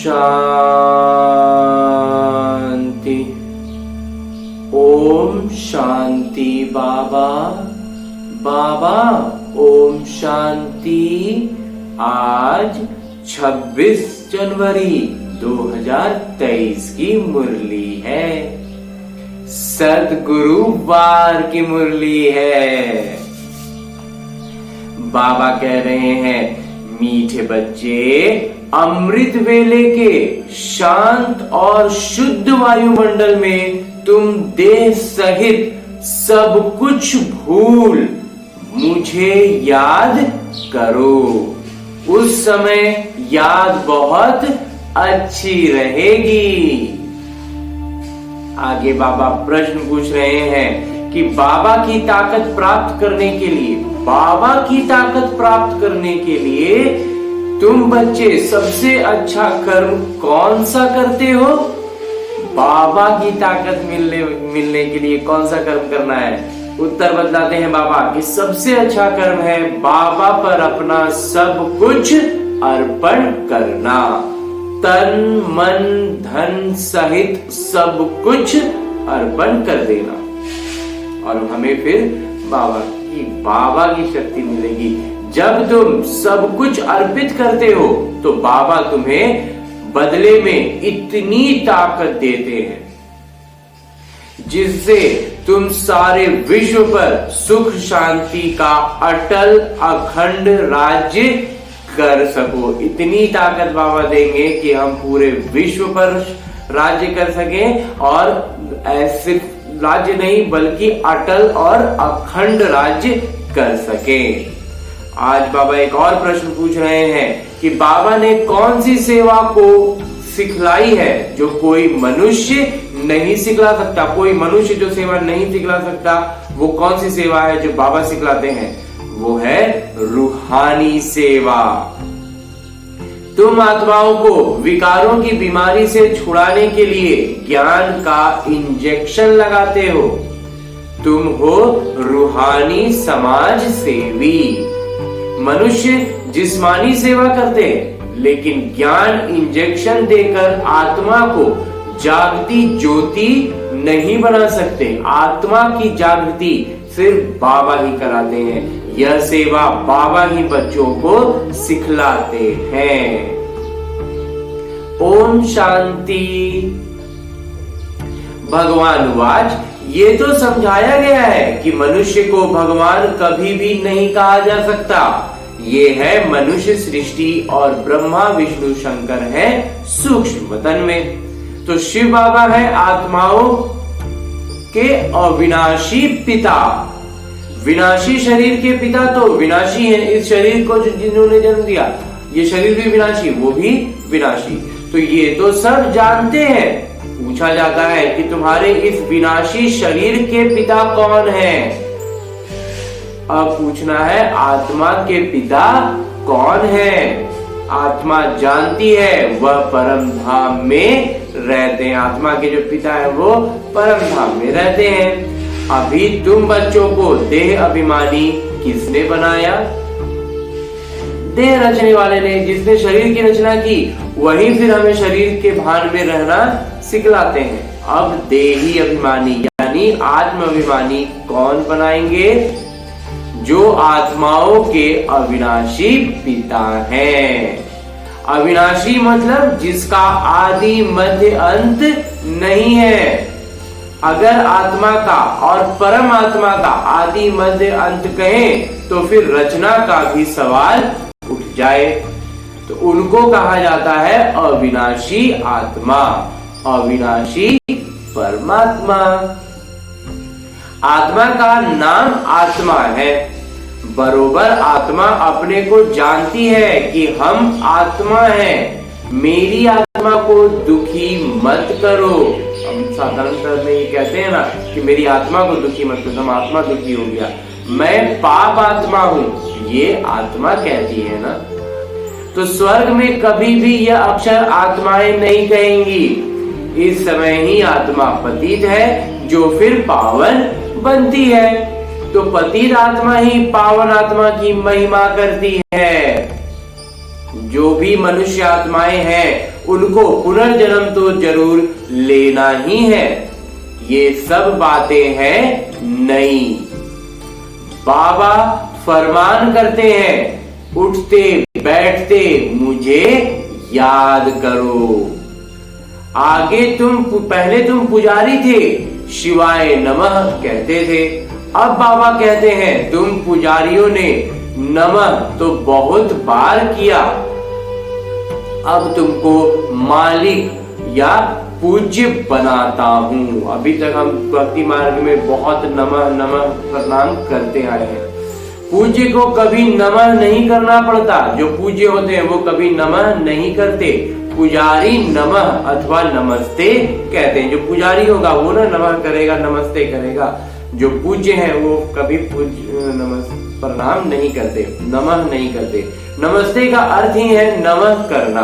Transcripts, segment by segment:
शांति। ओम शांति। बाबा बाबा ओम शांति। आज 26 जनवरी 2023 की मुरली है। सद्गुरुवार की मुरली है। बाबा कह रहे हैं, मीठे बच्चे, अमृत वेले के शांत और शुद्ध वायुमंडल में तुम देह सहित सब कुछ भूल मुझे याद करो। उस समय याद बहुत अच्छी रहेगी। आगे बाबा प्रश्न पूछ रहे हैं कि बाबा की ताकत प्राप्त करने के लिए, बाबा की ताकत प्राप्त करने के लिए तुम बच्चे सबसे अच्छा कर्म कौन सा करते हो? बाबा की ताकत मिलने के लिए कौन सा कर्म करना है? उत्तर बतलाते हैं बाबा कि सबसे अच्छा कर्म है बाबा पर अपना सब कुछ अर्पण करना। तन मन धन सहित सब कुछ अर्पण कर देना, और हमें फिर बाबा की शक्ति मिलेगी। जब तुम सब कुछ अर्पित करते हो तो बाबा तुम्हें बदले में इतनी ताकत देते हैं जिससे तुम सारे विश्व पर सुख शांति का अटल अखंड राज्य कर सको। इतनी ताकत बाबा देंगे कि हम पूरे विश्व पर राज्य कर सकें, और सिर्फ राज्य नहीं बल्कि अटल और अखंड राज्य कर सकें। आज बाबा एक और प्रश्न पूछ रहे हैं कि बाबा ने कौन सी सेवा को सिखलाई है जो कोई मनुष्य नहीं सिखला सकता। कोई मनुष्य जो सेवा नहीं सिखला सकता, वो कौन सी सेवा है जो बाबा सिखलाते हैं? वो है रूहानी सेवा। तुम आत्माओं को विकारों की बीमारी से छुड़ाने के लिए ज्ञान का इंजेक्शन लगाते हो। तुम हो रूहानी समाज सेवी। मनुष्य जिस्मानी सेवा करते हैं, लेकिन ज्ञान इंजेक्शन देकर आत्मा को जागती ज्योति नहीं बना सकते। आत्मा की जागृति सिर्फ बाबा ही कराते हैं। यह सेवा बाबा ही बच्चों को सिखलाते हैं। ओम शांति। भगवान वाच, ये तो समझाया गया है कि मनुष्य को भगवान कभी भी नहीं कहा जा सकता। ये है मनुष्य सृष्टि और ब्रह्मा विष्णु शंकर है सूक्ष्म वतन में। तो शिव बाबा है आत्माओं के अविनाशी पिता। विनाशी शरीर के पिता तो विनाशी है। इस शरीर को जिन्होंने जन्म दिया, ये शरीर भी विनाशी, वो भी विनाशी। तो ये तो सब जानते हैं। पूछा जाता है कि तुम्हारे इस विनाशी शरीर के पिता कौन है? अब पूछना है आत्मा के पिता कौन है? आत्मा जानती है वह परम धाम में रहते हैं। आत्मा के जो पिता है वो परम धाम में रहते हैं। अभी तुम बच्चों को देह अभिमानी किसने बनाया? देह रचने वाले ने। जिसने शरीर की रचना की वही फिर हमें शरीर के भान में रहना सिखलाते हैं। अब देही अभिमानी यानी आत्म अभिमानी कौन बनाएंगे? जो आत्माओं के अविनाशी पिता हैं। अविनाशी मतलब जिसका आदि मध्य अंत नहीं है। अगर आत्मा का और परम आत्मा का आदि मध्य अंत कहें तो फिर रचना का भी सवाल उठ जाए। तो उनको कहा जाता है अविनाशी आत्मा, अविनाशी परमात्मा। आत्मा का नाम आत्मा है। बरोबर आत्मा अपने को जानती है कि हम आत्मा हैं। मेरी आत्मा को दुखी मत करो। हम साधारणतः में ये कहते हैं ना कि मेरी आत्मा को दुखी मत करो, हम आत्मा दुखी हो गया। मैं पाप आत्मा हूं, ये आत्मा कहती है ना। तो स्वर्ग में कभी भी यह अक्षर आत्माएं नहीं कहेंगी। इस समय ही आत्मा पतित है जो फिर पावन बनती है। तो पतित आत्मा ही पावन आत्मा की महिमा करती है। जो भी मनुष्य आत्माएं हैं उनको पुनर्जन्म तो जरूर लेना ही है। ये सब बातें हैं नई। बाबा फरमान करते हैं, उठते बैठते मुझे याद करो। आगे पहले तुम पुजारी थे, शिवाय नमः कहते थे। अब बाबा कहते हैं तुम पुजारियों ने नमः तो बहुत बार किया, अब तुमको मालिक या पूज्य बनाता हूं। अभी तक हम भक्ति मार्ग में बहुत नमः नमः प्रणाम करते आए हैं। पूज्य को कभी नमः नहीं करना पड़ता। जो पूज्य होते हैं वो कभी नमः नहीं करते। पुजारी नमः अथवा नमस्ते कहते हैं। जो पुजारी होगा वो ना नमः करेगा, नमस्ते करेगा। जो पूज्य है वो कभी प्रणाम नहीं करते, नमः नहीं करते। नमस्ते का अर्थ ही है नमः करना।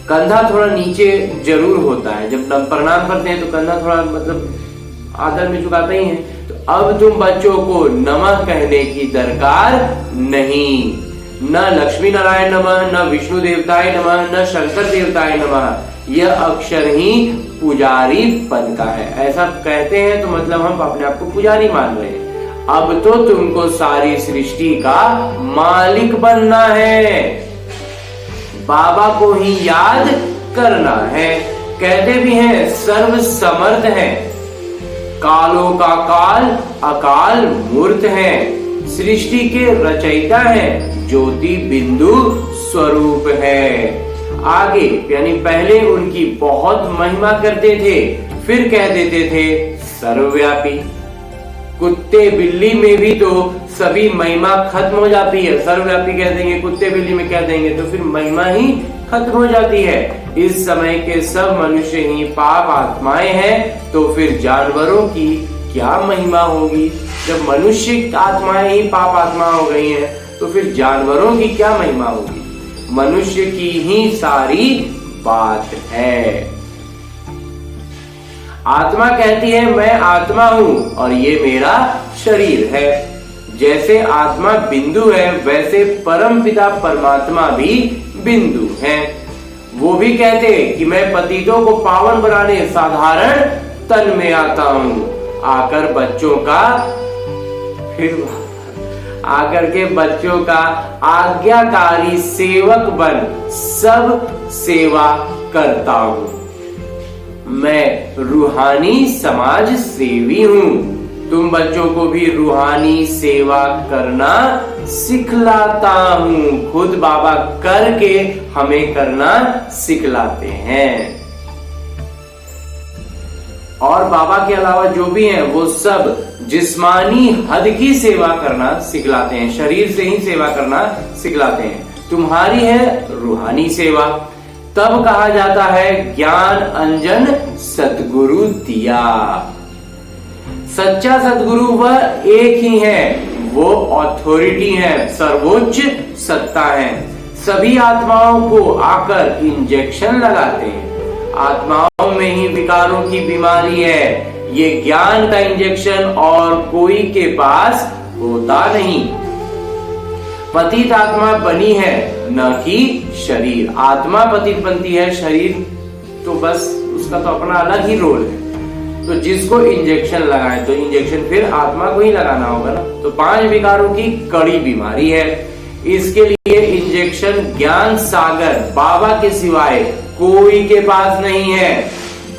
कंधा थोड़ा नीचे जरूर होता है। जब प्रणाम करते हैं तो कंधा थोड़ा मतलब आदर में झुकाता ही है। तो अब तुम बच्चों को नमः कहने की दरकार नहीं। न लक्ष्मी नारायण नमः, न विष्णु देवताय नमः, न शंकर देवताय नमः। यह अक्षर ही पुजारी पद का है। ऐसा कहते हैं तो मतलब हम अपने आप को पुजारी मान रहे हैं। अब तो तुमको सारी सृष्टि का मालिक बनना है, बाबा को ही याद करना है। कहते भी हैं सर्व समर्थ है, कालों का काल अकाल मूर्त है, सृष्टि के रचयिता है, ज्योति बिंदु स्वरूप है। आगे यानी पहले उनकी बहुत महिमा करते थे, फिर कह देते थे सर्वव्यापी। कुत्ते बिल्ली में भी तो सभी महिमा खत्म हो जाती है। सर्वव्यापी कह देंगे, कुत्ते बिल्ली में कह देंगे तो फिर महिमा ही खत्म हो जाती है। इस समय के सब मनुष्य ही पाप आत्माएं हैं तो फिर जानवरों की क्या महिमा होगी। जब मनुष्य आत्माएं ही पाप आत्मा हो गई हैं तो फिर जानवरों की क्या महिमा होगी। मनुष्य की ही सारी बात है। आत्मा कहती है मैं आत्मा हूं और ये मेरा शरीर है। जैसे आत्मा बिंदु है वैसे परम पिता परमात्मा भी बिंदु है। वो भी कहते हैं कि मैं पतितों को पावन बनाने साधारण तन में आता हूं। आकर के बच्चों का आज्ञाकारी सेवक बन सब सेवा करता हूं। मैं रूहानी समाज सेवी हूं। तुम बच्चों को भी रूहानी सेवा करना सिखलाता हूं। खुद बाबा करके हमें करना सिखलाते हैं। और बाबा के अलावा जो भी हैं वो सब जिस्मानी हद की सेवा करना सिखलाते हैं, शरीर से ही सेवा करना सिखलाते हैं। तुम्हारी है रूहानी सेवा। तब कहा जाता है ज्ञान अंजन सतगुरु दिया। सच्चा सतगुरु वह एक ही है, वो अथॉरिटी है, सर्वोच्च सत्ता है। सभी आत्माओं को आकर इंजेक्शन लगाते हैं। आत्माओं में ही विकारों की बीमारी है। ये ज्ञान का इंजेक्शन और कोई के पास होता नहीं। पतित आत्मा बनी है न कि शरीर। आत्मा पतित बनती है, शरीर तो बस उसका तो अपना अलग ही रोल है। तो जिसको इंजेक्शन लगाए तो इंजेक्शन फिर आत्मा को ही लगाना होगा ना। तो 5 विकारों की कड़ी बीमारी है। इसके लिए इंजेक्शन ज्ञान सागर बाबा के सिवाय कोई के पास नहीं है।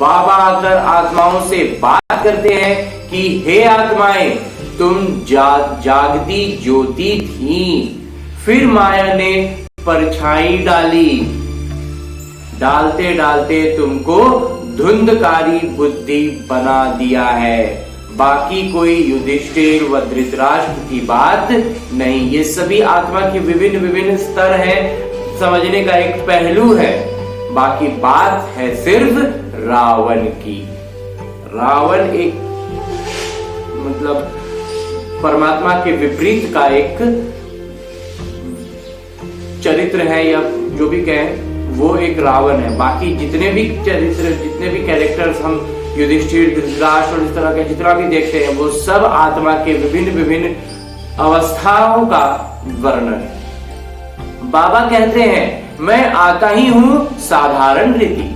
बाबा आकर आत्माओं से बात करते हैं कि हे आत्माएं, तुम जागती ज्योति थी, फिर माया ने परछाई डाली। डालते डालते तुमको धुंधकारी बुद्धि बना दिया है। बाकी कोई युधिष्ठिर व धृतराष्ट्र की बात नहीं। ये सभी आत्मा के विभिन्न विभिन्न स्तर हैं, समझने का एक पहलू है। बाकी बात है सिर्फ रावण की। रावण एक मतलब परमात्मा के विपरीत का एक चरित्र है, या जो भी कहें वो एक रावण है। बाकी जितने भी चरित्र, जितने भी कैरेक्टर्स हम युधिष्ठिर, धृतराष्ट्र और इस तरह के जितना भी देखते हैं वो सब आत्मा के विभिन्न विभिन्न अवस्थाओं का वर्णन है। बाबा कहते हैं मैं आता ही हूं साधारण रीति,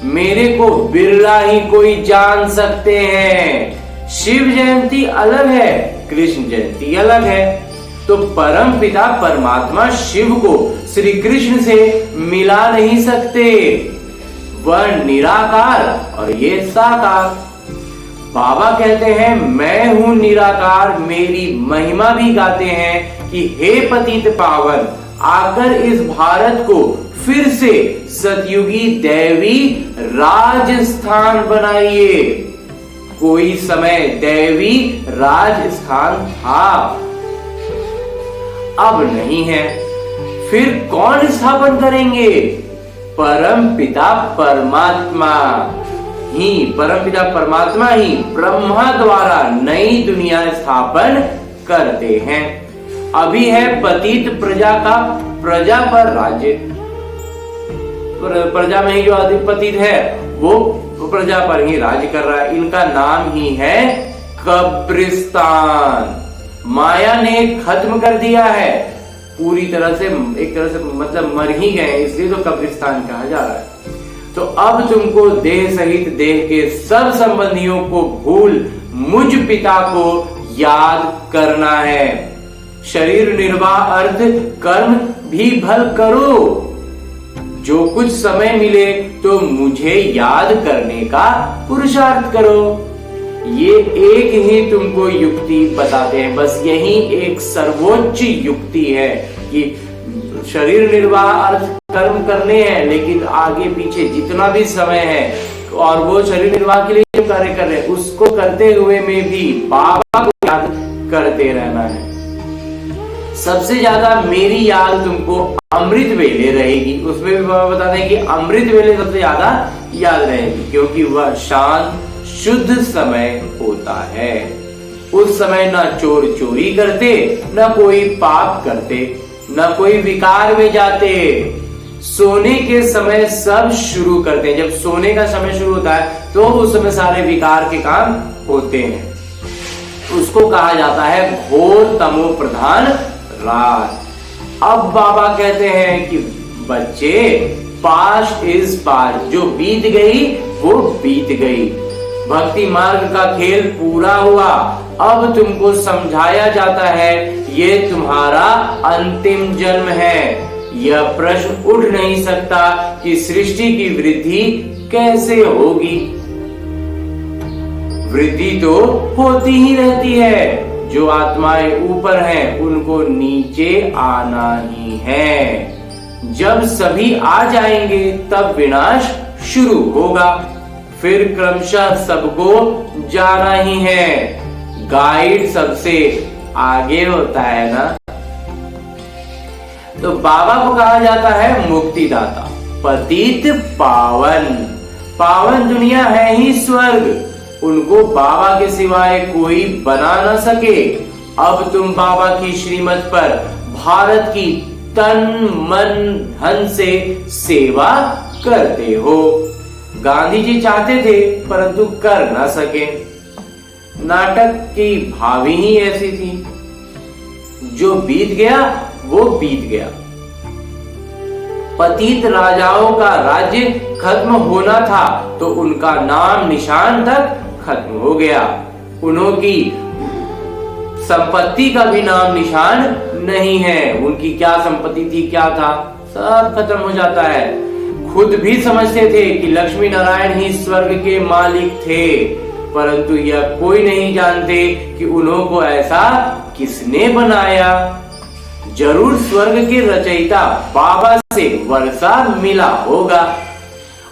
मेरे को बिरला ही कोई जान सकते हैं। शिव जयंती अलग है, कृष्ण जयंती अलग है। तो परम पिता परमात्मा शिव को श्री कृष्ण से मिला नहीं सकते, वह निराकार और ये साकार। बाबा कहते हैं मैं हूं निराकार, मेरी महिमा भी गाते हैं कि हे पतित पावन, आकर इस भारत को फिर से सतयुगी दैवी राजस्थान बनाइए। कोई समय दैवी राजस्थान था, अब नहीं है, फिर कौन स्थापन करेंगे? परम पिता परमात्मा ही, परम पिता परमात्मा ही ब्रह्मा द्वारा नई दुनिया स्थापन करते हैं। अभी है पतित प्रजा का प्रजा पर राज्य, प्रजा में ही जो अधिपति है वो प्रजा पर ही राज्य कर रहा है। इनका नाम ही है कब्रिस्तान। माया ने खत्म कर दिया है पूरी तरह से, एक तरह से मतलब मर ही गए, इसलिए तो कब्रिस्तान कहा जा रहा है। तो अब तुमको देह सहित देह के सब संबंधियों को भूल मुझ पिता को याद करना है। शरीर निर्वाह अर्थ कर्म भी भल करो, जो कुछ समय मिले तो मुझे याद करने का पुरुषार्थ करो। ये एक ही तुमको युक्ति बताते हैं, बस यही एक सर्वोच्च युक्ति है कि शरीर निर्वाह अर्थ कर्म करने हैं, लेकिन आगे पीछे जितना भी समय है और वो शरीर निर्वाह के लिए जो कार्य कर रहे हैं उसको करते हुए में भी बाबा को याद करते रहना है। सबसे ज्यादा मेरी याद तुमको अमृत वेले रहेगी, उसमें भी बाबा बताते हैं कि अमृत वेले सबसे ज्यादा याद रहेगी, क्योंकि वह शांत शुद्ध समय होता है। उस समय ना चोर चोरी करते, ना कोई पाप करते, ना कोई विकार में जाते। सोने के समय सब शुरू करते हैं, जब सोने का समय शुरू होता है तो उस समय सारे विकार के काम होते हैं। उसको कहा जाता है घोर तमो प्रधान रात। अब बाबा कहते हैं कि बच्चे, पास्ट इज पास्ट, जो बीत गई वो बीत गई। भक्ति मार्ग का खेल पूरा हुआ, अब तुमको समझाया जाता है ये तुम्हारा अंतिम जन्म है। यह प्रश्न उठ नहीं सकता कि सृष्टि की वृद्धि कैसे होगी। वृद्धि तो होती ही रहती है, जो आत्माएं ऊपर हैं उनको नीचे आना ही है। जब सभी आ जाएंगे तब विनाश शुरू होगा, फिर क्रमशः सबको जाना ही है। गाइड सबसे आगे होता है ना। तो बाबा को कहा जाता है मुक्तिदाता, पतित पावन। पावन दुनिया है ही स्वर्ग, उनको बाबा के सिवाय कोई बना न सके। अब तुम बाबा की श्रीमत पर भारत की तन मन धन से सेवा करते हो। गांधी जी चाहते थे परंतु कर न सके, नाटक की भावी ही ऐसी थी। जो बीत गया वो बीत गया। पतित राजाओं का राज्य खत्म होना था तो उनका नाम निशान तक खत्म हो गया। उनकी संपत्ति का भी नाम निशान नहीं है। उनकी क्या संपत्ति थी, क्या था, सब खत्म हो जाता है। खुद भी समझते थे कि लक्ष्मी नारायण ही स्वर्ग के मालिक थे, परंतु यह कोई नहीं जानते कि उन्होंने ऐसा किसने बनाया। जरूर स्वर्ग के रचयिता बाबा से वर्षा मिला होगा,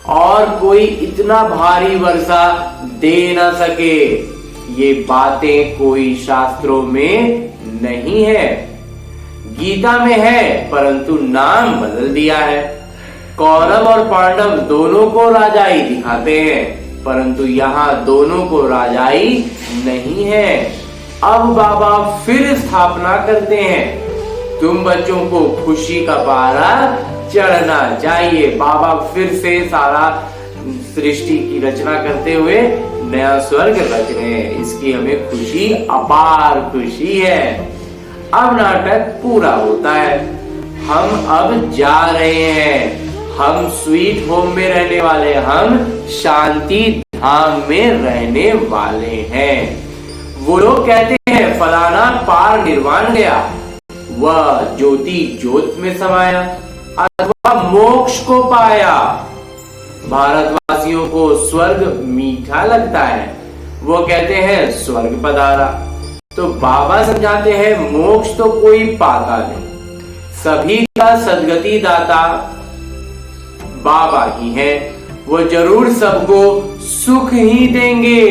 और कोई इतना भारी वर्षा दे न सके। ये बातें कोई शास्त्रों में नहीं है, गीता में है परंतु नाम बदल दिया है। कौरव और पांडव दोनों को राजाई दिखाते हैं, परंतु यहाँ दोनों को राजाई नहीं है। अब बाबा फिर स्थापना करते हैं, तुम बच्चों को खुशी का पारा चढ़ना चाहिए। बाबा फिर से सारा सृष्टि की रचना करते हुए नया स्वर्ग रच रहे हैं, इसकी हमें खुशी, अपार खुशी है। अब नाटक पूरा होता है। हम अब जा रहे हैं, हम स्वीट होम में रहने वाले, हम शांति धाम में रहने वाले हैं। वो लोग कहते हैं फलाना पार निर्वाण गया, वह ज्योति ज्योत में समाया अथवा मोक्ष को पाया। भारतवासियों को स्वर्ग मीठा लगता है, वो कहते हैं स्वर्ग पधारा। तो बाबा समझाते हैं मोक्ष तो कोई पाता नहीं, सभी का सदगति दाता बाबा ही है, वो जरूर सबको सुख ही देंगे।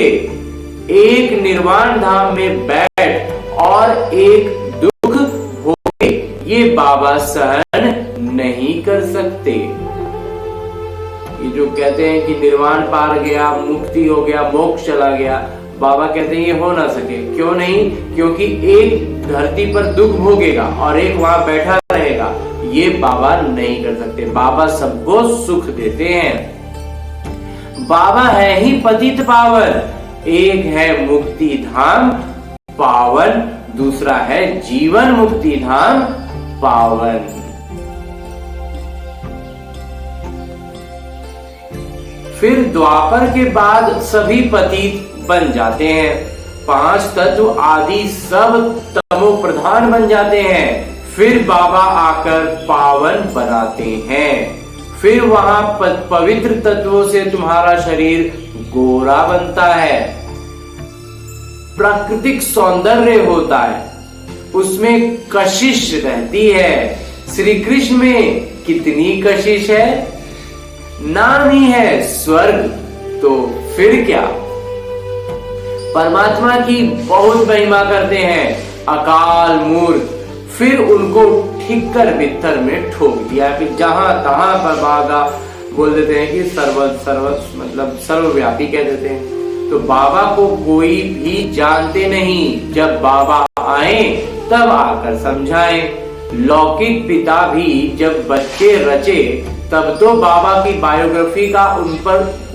एक निर्वाण धाम में बैठ और एक दुख भोगे, ये बाबा सहन नहीं कर सकते। ये जो कहते हैं कि निर्वाण पार गया, मुक्ति हो गया, मोक्ष चला गया, बाबा कहते हैं ये हो ना सके। क्यों नहीं? क्योंकि एक धरती पर दुख भोगेगा और एक वहां बैठा रहेगा, ये बाबा नहीं कर सकते। बाबा सबको सुख देते हैं। बाबा है ही पतित पावन, एक है मुक्ति धाम पावन, दूसरा है जीवन मुक्ति धाम पावन। फिर द्वापर के बाद सभी पतित बन जाते हैं, 5 तत्व आदि सब तमो प्रधान बन जाते हैं। फिर बाबा आकर पावन बनाते हैं, फिर वहां पवित्र तत्वों से तुम्हारा शरीर गोरा बनता है, प्राकृतिक सौंदर्य होता है, उसमें कशिश रहती है। श्री कृष्ण में कितनी कशिश है, नाम ही है स्वर्ग, तो फिर क्या। परमात्मा की बहुत महिमा करते हैं अकाल मूर्त, फिर उनको ठीक कर बित्तर में ठोक दिया कि जहां तहां पर बाबा बोल देते हैं कि सर्व मतलब सर्वव्यापी कह देते हैं। तो बाबा को कोई भी जानते नहीं, जब बाबा आए तब आकर समझाएं। लौकिक पिता भी जब बच्चे रचे तब तो बाबा की बायोग्राफी का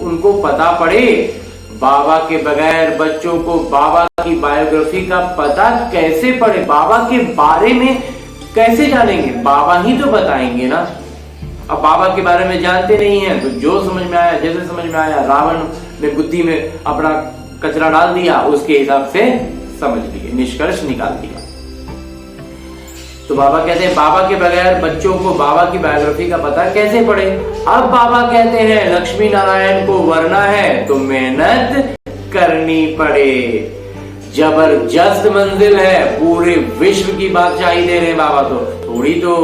उनको पता पड़े। बाबा के बगैर बच्चों को बाबा की बायोग्राफी का पता कैसे पड़े, बाबा के बारे में कैसे जानेंगे? बाबा ही तो बताएंगे ना। अब बाबा के बारे में जानते नहीं है तो जो समझ में आया, जैसे समझ में आया, रावण ने बुद्धि में अपना कचरा डाल दिया, उसके हिसाब से समझ लिए, निष्कर्ष निकाल दिया। तो बाबा कहते हैं बाबा के बगैर बच्चों को बाबा की बायोग्राफी का पता कैसे पड़े। अब बाबा कहते हैं लक्ष्मी नारायण को वरना है तो मेहनत करनी पड़े। जबरदस्त मंजिल है, पूरे विश्व की बादशाही दे रहे बाबा, तो थोड़ी तो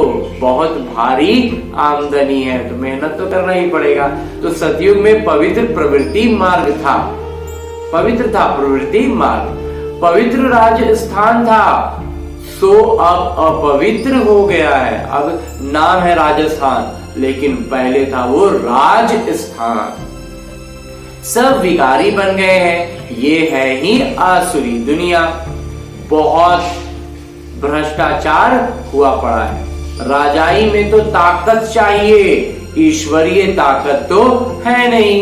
बहुत भारी आमदनी है, तो मेहनत तो करना ही पड़ेगा। तो सतयुग में पवित्र प्रवृत्ति मार्ग था, पवित्र था प्रवृत्ति मार्ग, पवित्र राजस्थान था, सो अब अपवित्र हो गया है। अब नाम है राजस्थान, लेकिन पहले था वो राजस्थान। सब विकारी बन गए हैं, ये है ही आसुरी दुनिया। बहुत भ्रष्टाचार हुआ पड़ा है, राजाई में तो ताकत चाहिए, ईश्वरीय ताकत तो है नहीं।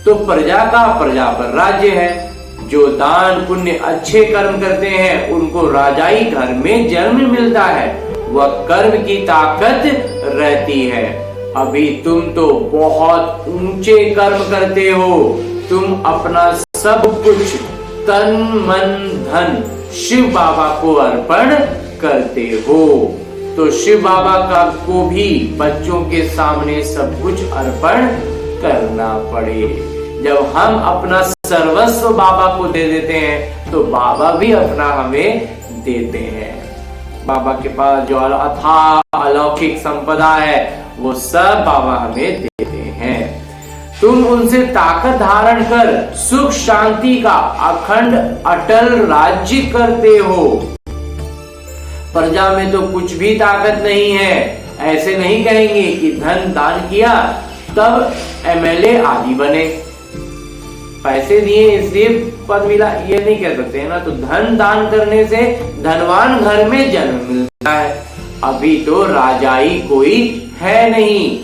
तो प्रजा का प्रजा पर राज्य है। जो दान पुण्य अच्छे कर्म करते हैं उनको राजाई घर में जन्म मिलता है, वह कर्म की ताकत रहती है। अभी तुम तो बहुत ऊंचे कर्म करते हो, तुम अपना सब कुछ तन मन धन शिव बाबा को अर्पण करते हो। तो शिव बाबा का को भी बच्चों के सामने सब कुछ अर्पण करना पड़े। जब हम अपना सर्वस्व बाबा को दे देते हैं तो बाबा भी अपना हमें देते हैं। बाबा के पास जो अथाह अलौकिक संपदा है वो सब बाबा हमें देते हैं। तुम उनसे ताकत धारण कर सुख शांति का अखंड अटल राज्य करते हो। प्रजा में तो कुछ भी ताकत नहीं है। ऐसे नहीं कहेंगे कि धन दान किया तब एमएलए आदि बने, पैसे दिए इसलिए पद मिला, ये नहीं कह सकते है ना। तो धन दान करने से धनवान घर में जन्म मिलता है। अभी तो राजाई कोई है नहीं।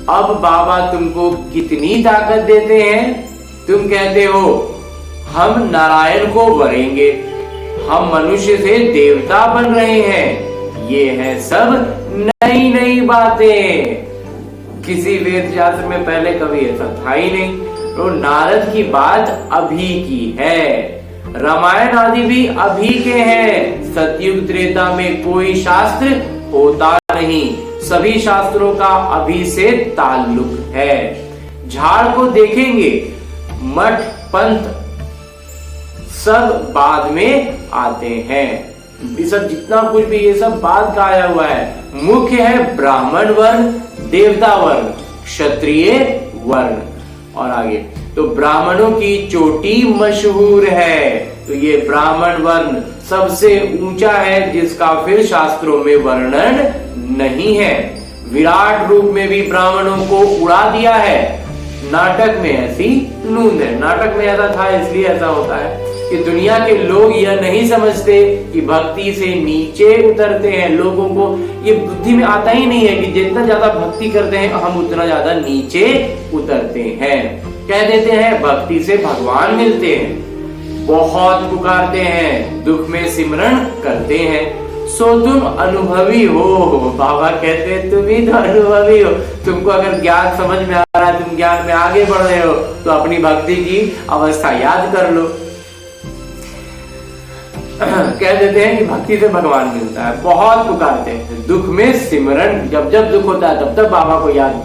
अब बाबा तुमको कितनी ताकत देते हैं। तुम कहते हो हम नारायण को वरेंगे, हम मनुष्य से देवता बन रहे हैं। ये है सब नई नई बातें, किसी वेद शास्त्र में पहले कभी ऐसा था ही नहीं। तो नारद की बात अभी की है, रामायण आदि भी अभी के हैं। सतयुग त्रेता में कोई शास्त्र होता नहीं, सभी शास्त्रों का अभी से ताल्लुक है। झाड़ को देखेंगे, मठ पंथ सब बाद में आते हैं। ये सब जितना कुछ भी ये सब बाद का आया हुआ है। मुख्य है ब्राह्मण वर्ण, देवता वर्ण, क्षत्रिय वर्ण। और आगे तो ब्राह्मणों की चोटी मशहूर है, तो ये ब्राह्मण वर्ण सबसे ऊंचा है, जिसका फिर शास्त्रों में वर्णन नहीं है। विराट रूप में भी ब्राह्मणों को उड़ा दिया है। नाटक में ऐसी नूंद है, नाटक में ऐसा था इसलिए ऐसा होता है कि दुनिया के लोग यह नहीं समझते कि भक्ति से नीचे उतरते हैं। लोगों को ये बुद्धि में आता ही नहीं है कि जितना ज्यादा भक्ति करते हैं हम उतना ज्यादा नीचे उतरते हैं। कह देते हैं भक्ति से भगवान मिलते हैं, बहुत पुकारते हैं, दुख में सिमरन करते हैं, सो तुम अनुभवी हो। बाबा कहते हैं तुम ही तो अनुभवी हो, तुमको अगर ज्ञान समझ में आ रहा है, तुम ज्ञान में आगे बढ़ रहे हो, तो अपनी भक्ति की अवस्था याद कर लो। कह देते हैं कि भक्ति से भगवान मिलता है, बहुत पुकारते हैं, दुख में सिमरन, जब जब दुख होता है तब तब बाबा को याद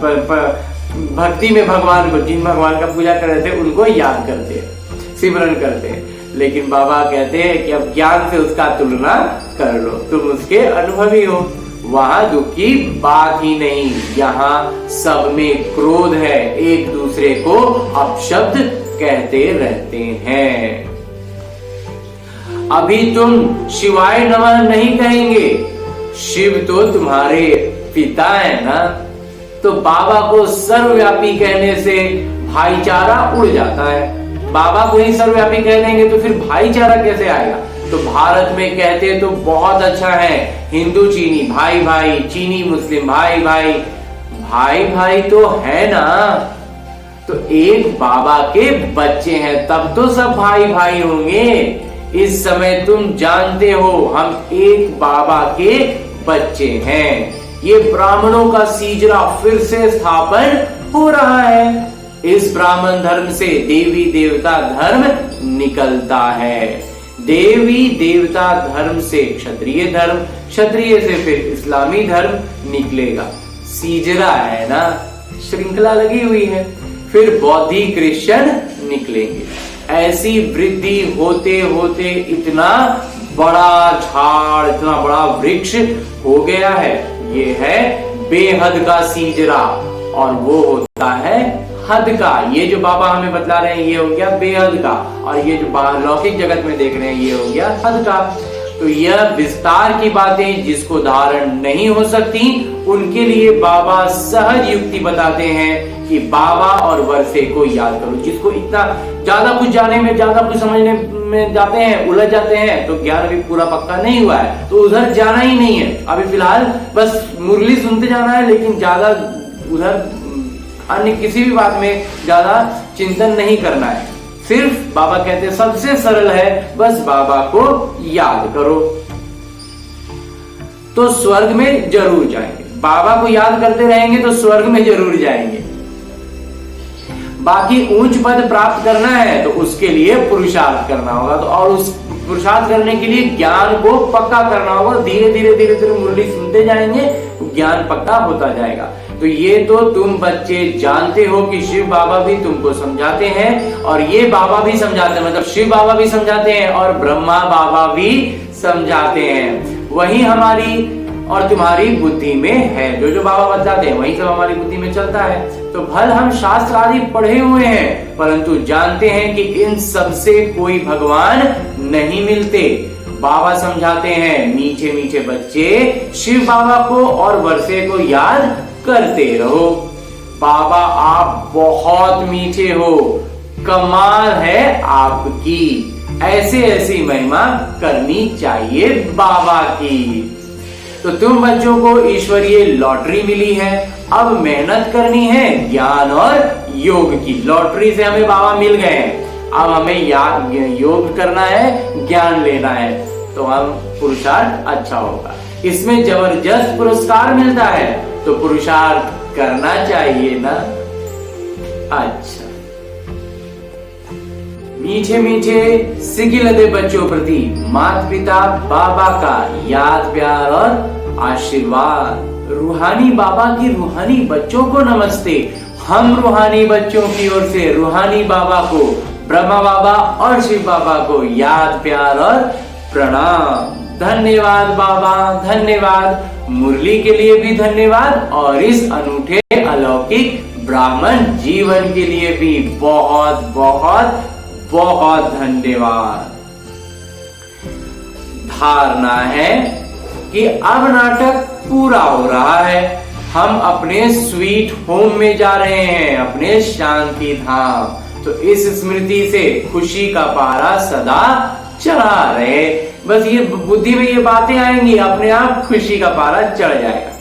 भक्ति में भगवान को, जिन भगवान का पूजा कर रहे थे उनको याद करते हैं, सिमरन करते हैं। लेकिन बाबा कहते हैं कि अब ज्ञान से उसका तुलना कर लो, तुम उसके अनुभवी हो। वहां दुख की बात ही नहीं, यहाँ सब में क्रोध है, एक दूसरे को अपशब्द कहते रहते हैं। अभी तुम शिवाय नमः नहीं कहेंगे, शिव तो तुम्हारे पिता है ना। तो बाबा को सर्वव्यापी कहने से भाईचारा उड़ जाता है। बाबा को ही सर्वव्यापी कह देंगे तो फिर भाईचारा कैसे आएगा। तो भारत में कहते तो बहुत अच्छा है, हिंदू चीनी भाई भाई, चीनी मुस्लिम भाई भाई, भाई भाई तो है ना। तो एक बाबा के बच्चे हैं तब तो सब भाई भाई होंगे। इस समय तुम जानते हो हम एक बाबा के बच्चे हैं। ये ब्राह्मणों का सीजरा फिर से स्थापन हो रहा है। इस ब्राह्मण धर्म से देवी देवता धर्म निकलता है, देवी देवता धर्म से क्षत्रिय धर्म, क्षत्रिय से फिर इस्लामी धर्म निकलेगा। सीजरा है ना, श्रृंखला लगी हुई है। फिर बौद्धि क्रिश्चियन निकलेंगे। ऐसी वृद्धि होते होते इतना बड़ा झाड़, इतना बड़ा वृक्ष हो गया है। ये है बेहद का सीजरा, और वो होता है हद का। ये जो बाबा हमें बतला रहे हैं ये हो गया बेहद का, और ये जो लौकिक जगत में देख रहे हैं ये हो गया हद का। तो यह विस्तार की बातें जिसको धारण नहीं हो सकती उनके लिए बाबा सहज युक्ति बताते हैं कि बाबा और वर्षे को याद करो। जिसको इतना ज्यादा कुछ जानने में, ज्यादा कुछ समझने में जाते हैं, उलझ जाते हैं, तो ज्ञान अभी पूरा पक्का नहीं हुआ है, तो उधर जाना ही नहीं है। अभी फिलहाल बस मुरली सुनते जाना है, लेकिन ज्यादा उधर अन्य किसी भी बात में ज्यादा चिंतन नहीं करना है। सिर्फ बाबा कहते हैं सबसे सरल है, बस बाबा को याद करो तो स्वर्ग में जरूर जाएंगे। बाबा को याद करते रहेंगे तो स्वर्ग में जरूर जाएंगे। बाकी ऊंच पद प्राप्त करना है तो उसके लिए पुरुषार्थ करना होगा, तो और उस पुरुषार्थ करने के लिए ज्ञान को पक्का करना होगा। धीरे धीरे धीरे धीरे मुरली सुनते जाएंगे तो ज्ञान पक्का होता जाएगा। तो ये तो तुम बच्चे जानते हो कि शिव बाबा भी तुमको समझाते हैं, और ये बाबा भी समझाते हैं, मतलब शिव बाबा भी समझाते हैं और ब्रह्मा बाबा भी समझाते हैं। वही हमारी और तुम्हारी बुद्धि में है, जो जो बाबा बताते हैं वही सब हमारी बुद्धि में चलता है। तो भल हम शास्त्र आदि पढ़े हुए हैं, परंतु जानते हैं कि इन सब से कोई भगवान नहीं मिलते। बाबा समझाते हैं मीठे मीठे बच्चे शिव बाबा को और वर्षे को याद करते रहो। बाबा आप बहुत मीठे हो, कमाल है आपकी, ऐसे ऐसी महिमा करनी चाहिए बाबा की। तो तुम बच्चों को ईश्वरीय लॉटरी मिली है, अब मेहनत करनी है ज्ञान और योग की। लॉटरी से हमें बाबा मिल गए हैं, अब हमें योग करना है, ज्ञान लेना है, तो हम पुरुषार्थ अच्छा होगा। इसमें जबरदस्त पुरस्कार मिलता है, तो पुरुषार्थ करना चाहिए ना। अच्छा, मीठे मीठे सिकिलदे बच्चों प्रति माता पिता बाबा का याद प्यार और आशीर्वाद। रूहानी बाबा की रूहानी बच्चों को नमस्ते। हम रूहानी बच्चों की ओर से रूहानी बाबा को, ब्रह्मा बाबा और शिव बाबा को याद प्यार और प्रणाम। धन्यवाद बाबा, धन्यवाद। मुरली के लिए भी धन्यवाद और इस अनूठे अलौकिक ब्राह्मण जीवन के लिए भी बहुत बहुत बहुत धन्यवाद। धारणा है कि अब नाटक पूरा हो रहा है। हम अपने स्वीट होम में जा रहे हैं, अपने शांति धाम। तो इस स्मृति से खुशी का पारा सदा चढ़ा रहे। बस ये बुद्धि में ये बातें आएंगी, अपने आप खुशी का पारा चढ़ जाएगा।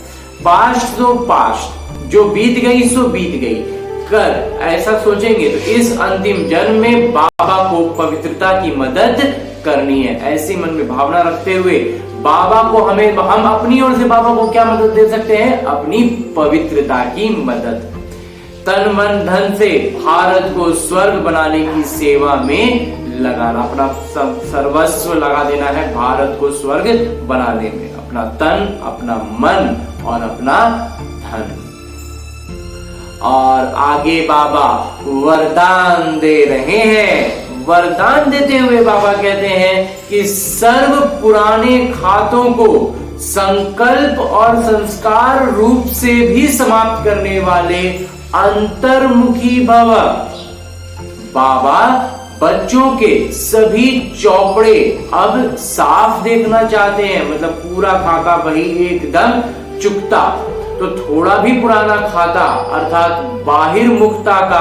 पास्ट तो पास्ट, जो बीत गई सो बीत गई कर ऐसा सोचेंगे तो इस अंतिम जन्म में बाबा को पवित्रता की मदद करनी है। ऐसी मन में भावना रखते हुए बाबा को हम अपनी ओर से बाबा को क्या मदद दे सकते हैं? अपनी पवित्रता की मदद। तन मन धन से भारत को स्वर्ग बनाने की सेवा में लगाना, अपना सर्वस्व लगा देना है भारत को स्वर्ग बनाने में। अपना तन, अपना मन और अपना धन। और आगे बाबा वरदान दे रहे हैं। वरदान देते हुए बाबा कहते हैं कि सर्व पुराने खातों को संकल्प और संस्कार रूप से भी समाप्त करने वाले अंतर्मुखी भव। बाबा बच्चों के सभी चौपड़े अब साफ देखना चाहते हैं, मतलब पूरा खाता वही एकदम चुकता। तो थोड़ा भी पुराना खाता अर्थात बाहिर्मुखता का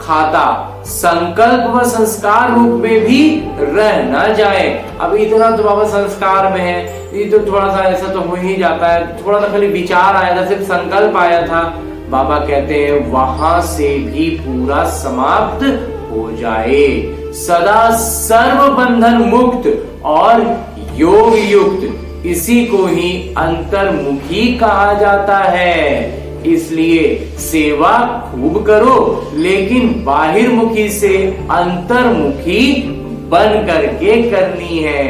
खाता संकल्प व संस्कार रूप में भी रह न जाए। अब इतना तो बाबा संस्कार में है, ये तो थोड़ा सा ऐसा तो हो ही जाता है, थोड़ा सा खाली विचार आया था, सिर्फ संकल्प आया था। बाबा कहते हैं वहां से भी पूरा समाप्त हो जाए। सदा सर्व बंधन मुक्त और योग युक्त, इसी को ही अंतर्मुखी कहा जाता है। इसलिए सेवा खूब करो, लेकिन बाहिर्मुखी से अंतर्मुखी बन करके करनी है।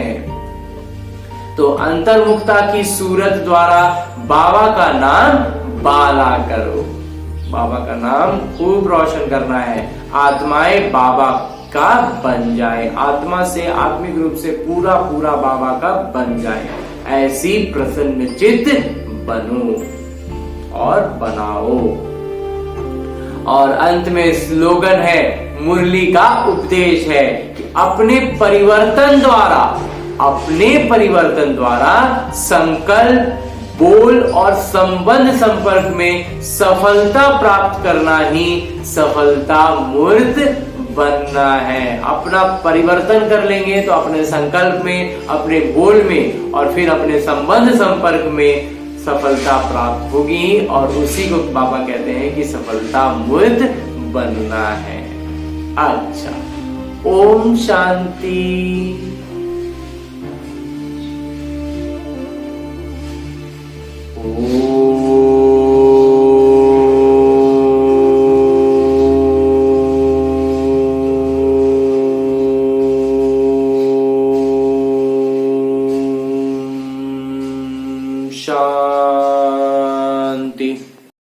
तो अंतर्मुखता की सूरत द्वारा बाबा का नाम बाला करो। बाबा का नाम खूब रोशन करना है। आत्माएं बाबा का बन जाए, आत्मा से आत्मिक रूप से पूरा पूरा बाबा का बन जाए। ऐसी प्रसन्न चित्त बनो और बनाओ। और अंत में स्लोगन है, मुरली का उपदेश है कि अपने परिवर्तन द्वारा संकल्प, बोल और संबंध संपर्क में सफलता प्राप्त करना ही सफलता मूर्त बनना है। अपना परिवर्तन कर लेंगे तो अपने संकल्प में, अपने बोल में और फिर अपने संबंध संपर्क में सफलता प्राप्त होगी। और उसी को बाबा कहते हैं कि सफलता मूर्त बनना है। अच्छा, ओम शांति। ओम